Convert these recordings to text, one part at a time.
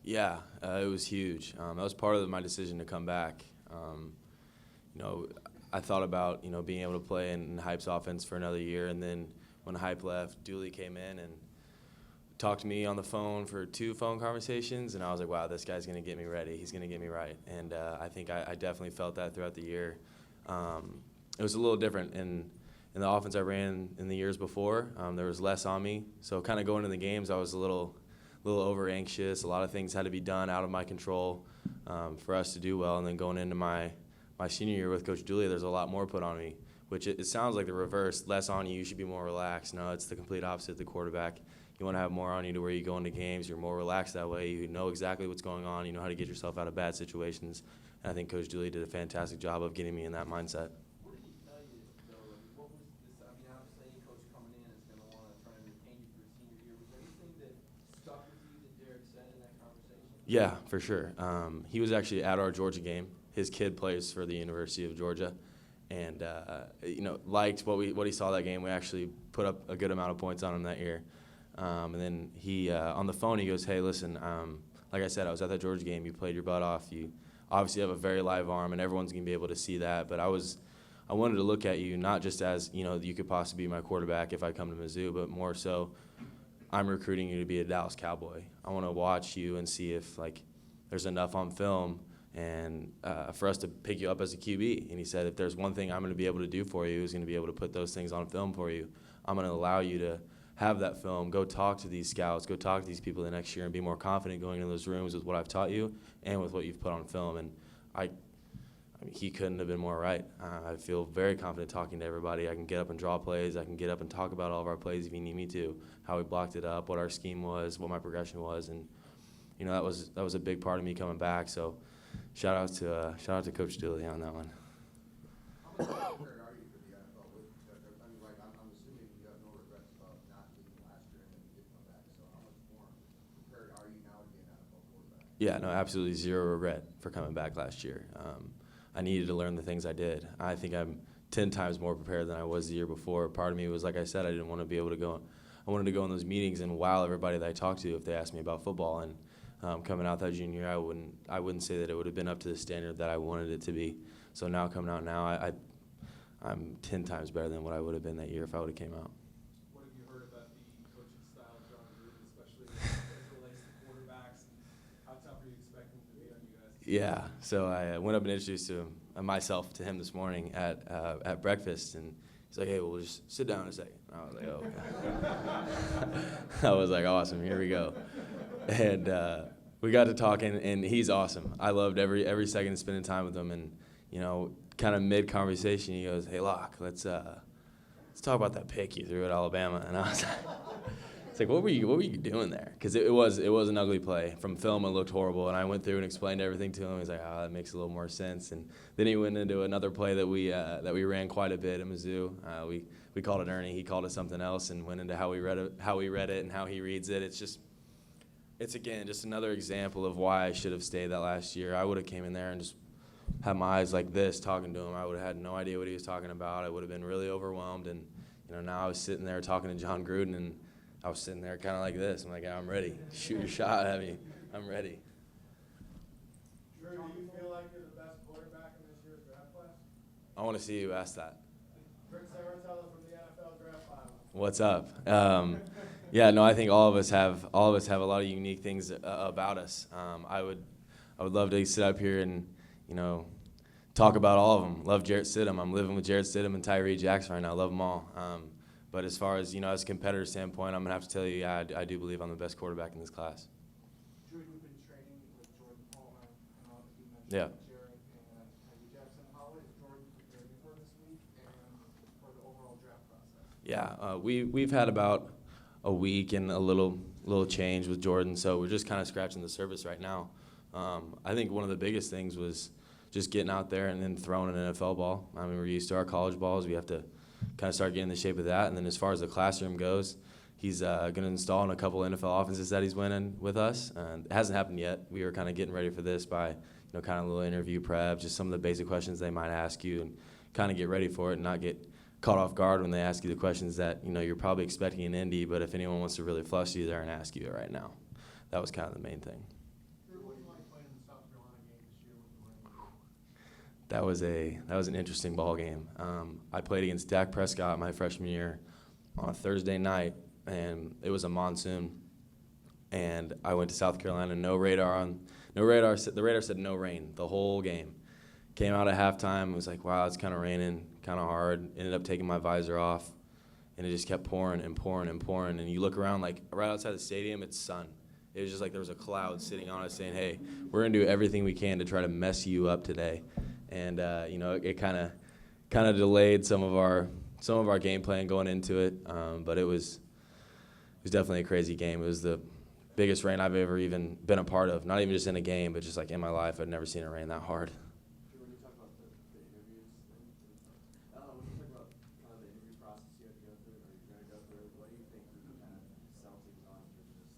Yeah, it was huge. That was part of my decision to come back. You know, I thought about, being able to play in Hype's offense for another year, and then when Hype left, Dooley came in and talked to me on the phone for 2 phone conversations, and I was like, wow, this guy's going to get me ready. He's going to get me right. And I think I definitely felt that throughout the year. It was a little different in the offense I ran in the years before. There was less on me, so kind of going into the games, I was a little over anxious. A lot of things had to be done out of my control for us to do well. And then going into my senior year with Coach Dooley, there's a lot more put on me, which it sounds like the reverse. Less on you, you should be more relaxed. No, it's the complete opposite. The quarterback, you want to have more on you to where you go into games. You're more relaxed that way. You know exactly what's going on. You know how to get yourself out of bad situations. And I think Coach Dooley did a fantastic job of getting me in that mindset. What did he tell you, though? What was this? I mean, obviously, any coach coming in is going to want to try and retain you for his senior year. Was there anything that stuck with you that Derek said in that conversation? Yeah, for sure. He was actually at our Georgia game. His kid plays for the University of Georgia, and liked what he saw that game. We actually put up a good amount of points on him that year. And then he on the phone he goes, "Hey, listen, like I said, I was at that Georgia game. You played your butt off. You obviously have a very live arm, and everyone's gonna be able to see that. But I wanted to look at you not just as you could possibly be my quarterback if I come to Mizzou, but more so, I'm recruiting you to be a Dallas Cowboy. I want to watch you and see if there's enough on film and for us to pick you up as a QB." And he said, if there's one thing I'm going to be able to do for you is going to be able to put those things on film for you. I'm going to allow you to have that film, go talk to these scouts, go talk to these people the next year and be more confident going into those rooms with what I've taught you and with what you've put on film. And I mean, he couldn't have been more right. I feel very confident talking to everybody. I can get up and draw plays. I can get up and talk about all of our plays if you need me to, how we blocked it up, what our scheme was, what my progression was. And, that was a big part of me coming back. So shout out to Coach Dooley on that one. How much prepared are you for the NFL? I mean, I'm assuming you have no regrets about not leaving last year and then you did come back. So how much more prepared are you now to be an NFL quarterback? Yeah, no, absolutely zero regret for coming back last year. I needed to learn the things I did. I think I'm 10 times more prepared than I was the year before. Part of me was, like I said, I didn't want to be able to go. I wanted to go in those meetings and wow everybody that I talked to if they asked me about football. And coming out that junior year, I wouldn't say that it would have been up to the standard that I wanted it to be. So now coming out now, I'm 10 times better than what I would have been that year if I would have came out. What have you heard about the coaching style of John Gruden, especially as it relates to quarterbacks? And how tough are you expecting to be on you guys? Yeah, so I went up and introduced myself to him this morning at breakfast, and he's like, "Hey, we'll just sit down a second." I was like, "Oh, okay." I was like, "Awesome, here we go." And we got to talking, and he's awesome. I loved every second of spending time with him, and kind of mid conversation, he goes, "Hey, Locke, let's talk about that pick you threw at Alabama." And I was like, "It's like, what were you doing there?" Because it was an ugly play. From film, it looked horrible, and I went through and explained everything to him. He's like, "Oh, that makes a little more sense." And then he went into another play that we ran quite a bit at Mizzou. We called it Ernie. He called it something else, and went into how we read it, and how he reads it. It's again just another example of why I should have stayed that last year. I would have came in there and just had my eyes like this talking to him. I would have had no idea what he was talking about. I would have been really overwhelmed. And now I was sitting there talking to John Gruden, and I was sitting there kind of like this. I'm like, "I'm ready. Shoot your shot at me. I'm ready." Drew, do you feel like you're the best quarterback in this year's draft class? I want to see you ask that. Rick Saratella from the NFL Draft Bible. What's up? Yeah, no, I think all of us have a lot of unique things about us. I would love to sit up here and talk about all of them. Love Jarrett Stidham. I'm living with Jarrett Stidham and Tyree Jackson right now. Love them all. But as far as as a competitor standpoint, I'm gonna have to tell you, yeah, I do believe I'm the best quarterback in this class. Drew, you've been training with Jordan Palmer, and obviously you mentioned Yeah. Jarrett and Tyree Jackson. How is Jordan preparing for this week and for the overall draft process? Yeah, we've had about a week and a little change with Jordan, so we're just kind of scratching the surface right now. I think one of the biggest things was just getting out there and then throwing an NFL ball. I mean, we're used to our college balls. We have to kind of start getting the shape of that. And then as far as the classroom goes, he's going to install in a couple NFL offenses that he's winning with us. It hasn't happened yet. We were kind of getting ready for this by kind of a little interview prep, just some of the basic questions they might ask you, and kind of get ready for it and not get caught off guard when they ask you the questions that you're probably expecting in Indy, but if anyone wants to really flush you there and ask you it right now. That was kind of the main thing. That was an interesting ball game. I played against Dak Prescott my freshman year on a Thursday night, and it was a monsoon. And I went to South Carolina, no radar. The radar said no rain the whole game. Came out at halftime, it was like, wow, it's kind of raining, kind of hard. Ended up taking my visor off, and it just kept pouring and pouring and pouring. And you look around, like right outside the stadium, it's sun. It was just like there was a cloud sitting on us saying, hey, we're going to do everything we can to try to mess you up today. And, it kind of delayed some of our game plan going into it. But it was definitely a crazy game. It was the biggest rain I've ever even been a part of, not even just in a game, but just like in my life. I'd never seen it rain that hard. When you talk about the interviews, when you talk about kind of the interview process you have to go through, or you're going to go through, what do you think you can kind of sell things on in terms of just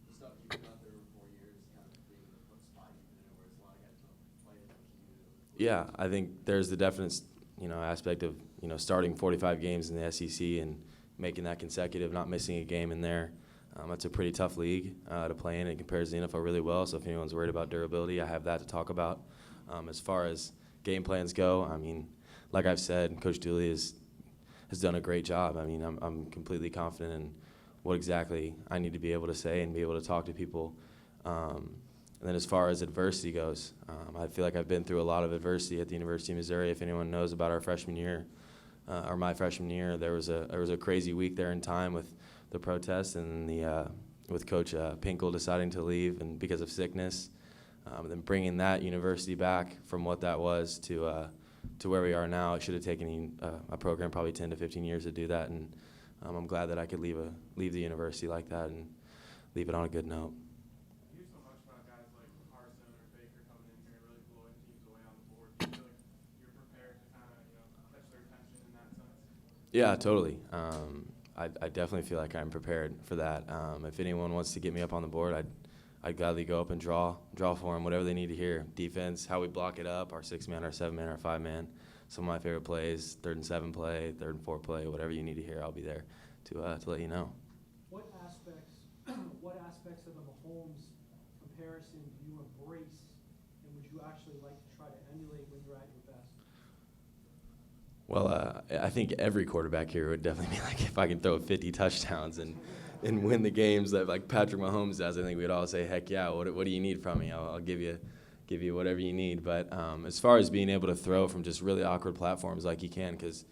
the stuff you've been out there for 4 years, kind of being in what spot you've been in, where it's a lot of guys don't play as much as you do? Yeah, I think there's the definite, aspect of, starting 45 games in the SEC and making that consecutive, not missing a game in there. That's a pretty tough league to play in. It compares to the NFL really well, so if anyone's worried about durability, I have that to talk about. As far as game plans go, I mean, like I've said, Coach Dooley has done a great job. I mean, I'm completely confident in what exactly I need to be able to say and be able to talk to people. And then as far as adversity goes, I feel like I've been through a lot of adversity at the University of Missouri. If anyone knows about our freshman year, or my freshman year, there was a crazy week there in time with the protests and with Coach Pinkel deciding to leave and because of sickness, and then bringing that university back from what that was to where we are now. It should have taken a program probably 10 to 15 years to do that, and I'm glad that I could leave the university like that and leave it on a good note. You hear so much about guys like Carson or Baker coming in here and really blowing teams away on the board. Do you feel like you're prepared to kind of catch their attention in that sense? Yeah, totally. I definitely feel like I'm prepared for that. If anyone wants to get me up on the board, I'd gladly go up and draw for them, whatever they need to hear. Defense, how we block it up, our 6-man, our 7-man, our 5-man. Some of my favorite plays, 3rd and 7 play, 3rd and 4 play, whatever you need to hear, I'll be there to let you know. What aspects of the Mahomes comparison do you embrace, and would you actually like to try to emulate when you're at your best? Well, I think every quarterback here would definitely be like, if I can throw 50 touchdowns and win the games that like Patrick Mahomes does, I think we'd all say, heck yeah, what do you need from me? I'll give you whatever you need. But as far as being able to throw from just really awkward platforms like you can, because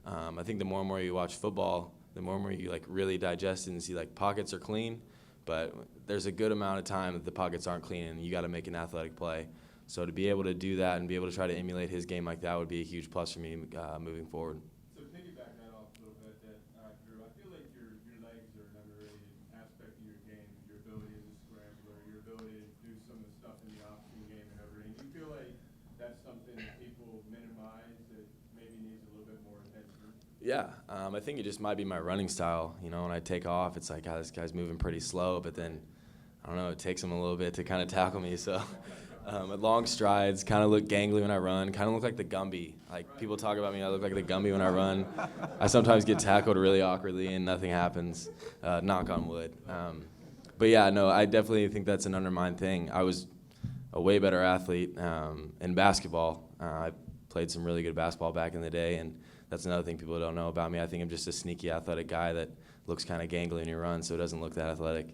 I think the more and more you watch football, the more and more you like really digest it and see like pockets are clean, but there's a good amount of time that the pockets aren't clean and you got to make an athletic play. So to be able to do that and be able to try to emulate his game like that would be a huge plus for me moving forward. So piggyback that off a little bit, Drew, I feel like your legs are an underrated aspect of your game, your ability as a scrambler, your ability to do some of the stuff in the option game and everything. Do you feel like that's something that people minimize that maybe needs a little bit more attention? Yeah, I think it just might be my running style. When I take off, it's like, this guy's moving pretty slow, but then, I don't know, it takes him a little bit to kind of tackle me. So at long strides, kind of look gangly when I run, kind of look like the Gumby. Like, people talk about me, I look like the Gumby when I run. I sometimes get tackled really awkwardly and nothing happens, knock on wood. But yeah, no, I definitely think that's an undermined thing. I was a way better athlete in basketball. I played some really good basketball back in the day, and that's another thing people don't know about me. I think I'm just a sneaky athletic guy that looks kind of gangly when he runs, so it doesn't look that athletic.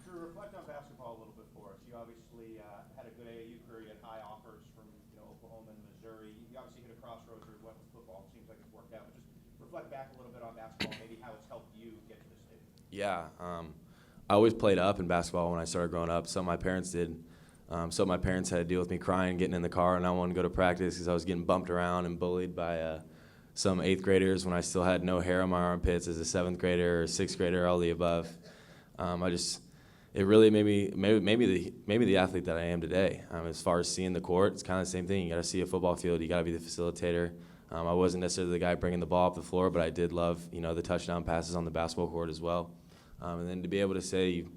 Drew, reflect on basketball a little bit for us. You obviously had a good AAU career. You had high offers from Oklahoma and Missouri. You obviously hit a crossroads where you went with football. It seems like it's worked out. But just reflect back a little bit on basketball, maybe how it's helped you get to this stage. Yeah, I always played up in basketball when I started growing up. Some of my parents did. So my parents had to deal with me crying, getting in the car, and I wanted to go to practice because I was getting bumped around and bullied by some 8th graders when I still had no hair on my armpits as a 7th grader or 6th grader, all the above. It really made me maybe the athlete that I am today. As far as seeing the court, it's kind of the same thing. You got to see a football field. You got to be the facilitator. I wasn't necessarily the guy bringing the ball up the floor, but I did love the touchdown passes on the basketball court as well. And then to be able to say you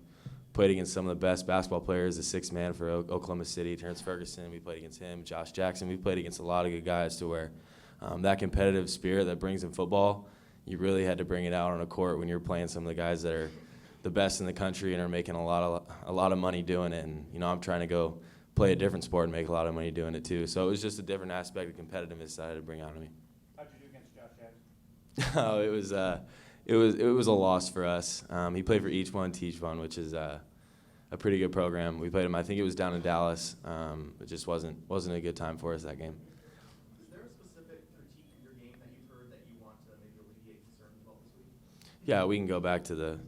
played against some of the best basketball players, the 6th man for Oklahoma City, Terrence Ferguson, we played against him, Josh Jackson. We played against a lot of good guys to where that competitive spirit that brings in football, you really had to bring it out on a court when you're playing some of the guys that are the best in the country and are making a lot of money doing it. And I'm trying to go play a different sport and make a lot of money doing it too. So it was just a different aspect of competitiveness that I had to bring out of me. How'd you do against Josh Jackson? Oh, it was a loss for us. He played for Each One Teach One, which is a pretty good program. We played him. I think it was down in Dallas. It just wasn't a good time for us that game. Is there a specific critique of your game that you've heard that you want to maybe alleviate concerns about this week? Yeah, we can go back to the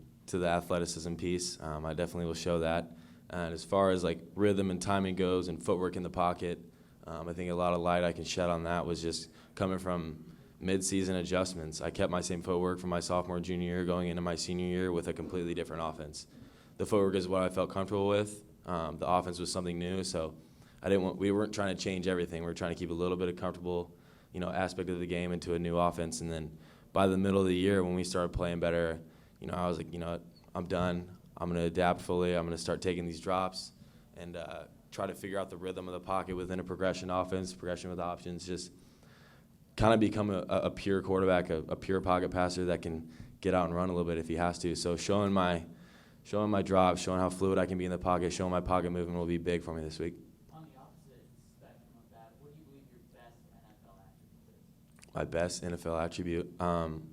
athleticism piece. I definitely will show that. And as far as like rhythm and timing goes and footwork in the pocket, I think a lot of light I can shed on that was just coming from mid-season adjustments. I kept my same footwork from my sophomore, junior year going into my senior year with a completely different offense. The footwork is what I felt comfortable with. The offense was something new, so we weren't trying to change everything. We were trying to keep a little bit of comfortable, aspect of the game into a new offense. And then by the middle of the year when we started playing better, I was like, I'm done. I'm going to adapt fully. I'm going to start taking these drops and try to figure out the rhythm of the pocket within a progression offense, progression with options, just kind of become a pure quarterback, a pure pocket passer that can get out and run a little bit if he has to. So showing my drops, showing how fluid I can be in the pocket, showing my pocket movement will be big for me this week. On the opposite spectrum of that, what do you believe your best NFL attribute is? My best NFL attribute?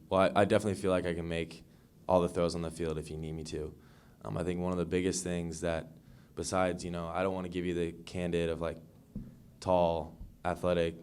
Well, I definitely feel like I can make all the throws on the field if you need me to. I think one of the biggest things that, besides, I don't want to give you the candid of like tall, athletic,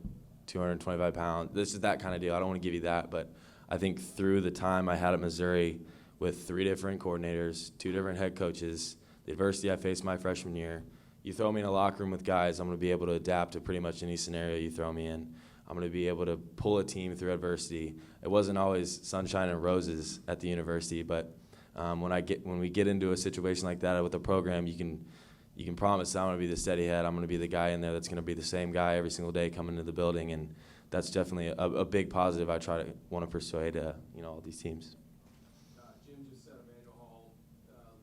225 pounds. This is that kind of deal. I don't want to give you that, but I think through the time I had at Missouri with 3 different coordinators, 2 different head coaches, the adversity I faced my freshman year, you throw me in a locker room with guys, I'm going to be able to adapt to pretty much any scenario you throw me in. I'm going to be able to pull a team through adversity. It wasn't always sunshine and roses at the university, but when we get into a situation like that with a program, you can promise I'm going to be the steady head. I'm going to be the guy in there that's going to be the same guy every single day coming into the building, and that's definitely a big positive I want to persuade all these teams. Jim just said Emmanuel Hall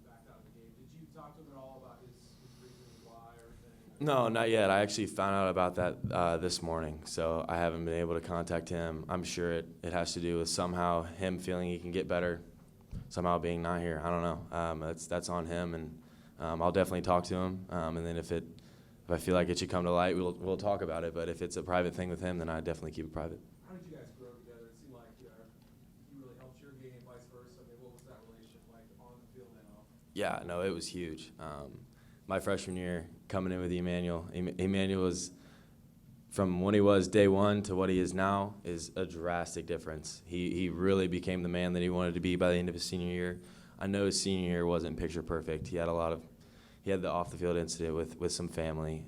backed out of the game. Did you talk to him at all about his reasons why or anything? No, not yet. I actually found out about that this morning, so I haven't been able to contact him. I'm sure it has to do with somehow him feeling he can get better, somehow being not here. I don't know. That's on him, and I'll definitely talk to him. And then if I feel like it should come to light, we'll talk about it. But if it's a private thing with him, then I definitely keep it private. How did you guys grow together? It seemed like he really helped your game, vice versa. I mean, what was that relationship like on the field and off? Yeah, no, it was huge. My freshman year, coming in with Emmanuel was, from when he was day one to what he is now, is a drastic difference. He really became the man that he wanted to be by the end of his senior year. I know his senior year wasn't picture perfect. He had the off the field incident with some family,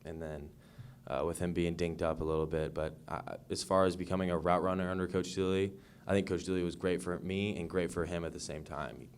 and then with him being dinked up a little bit. But as far as becoming a route runner under Coach Dooley, I think Coach Dooley was great for me and great for him at the same time. He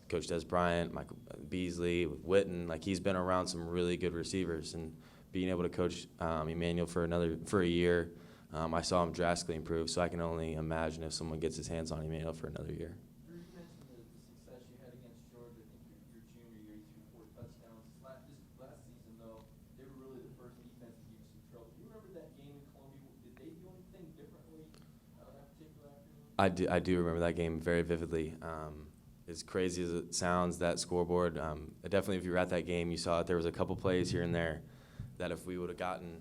coached Des Bryant, Michael Beasley, Witten. Like, he's been around some really good receivers, and being able to coach Emmanuel for a year, I saw him drastically improve. So I can only imagine if someone gets his hands on Emmanuel for another year. Drew, you mentioned the success you had against Georgia. I think your junior year, you threw 4 touchdowns. This last season, though, they were really the first defense to give you some trouble. Do you remember that game in Columbia? Did they do anything differently that particular afternoon? I do remember that game very vividly. As crazy as it sounds, that scoreboard, definitely if you were at that game, you saw that there was a couple plays here and there that if we would have gotten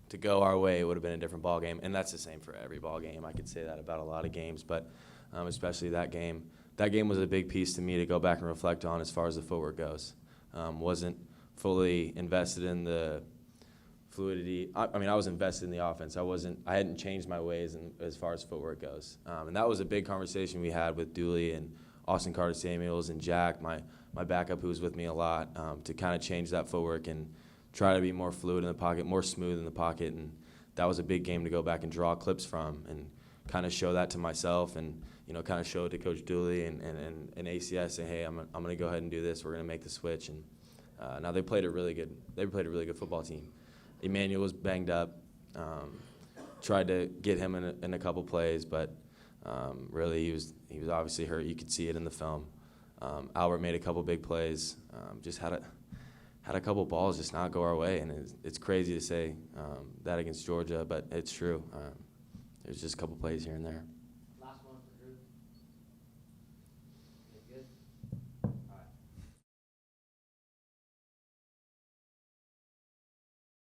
to go our way, it would have been a different ball game. And that's the same for every ball game. I could say that about a lot of games, but especially that game. That game was a big piece to me to go back and reflect on as far as the footwork goes. Wasn't fully invested in the fluidity. I was invested in the offense. I hadn't changed my ways as far as footwork goes. And that was a big conversation we had with Dooley and Austin Carter Samuels and Jack, my backup, who was with me a lot, to kind of change that footwork and try to be more fluid in the pocket, more smooth in the pocket. And that was a big game to go back and draw clips from and kind of show that to myself and, kind of show it to Coach Dooley and ACS, say, hey, I'm going to go ahead and do this. We're going to make the switch. And now they played a really good football team. Emmanuel was banged up. Tried to get him in a couple plays, but really he was obviously hurt. You could see it in the film. Albert made a couple big plays. Just had a couple balls just not go our way, and it's crazy to say that against Georgia, but it's true. There's just a couple plays here and there. Last one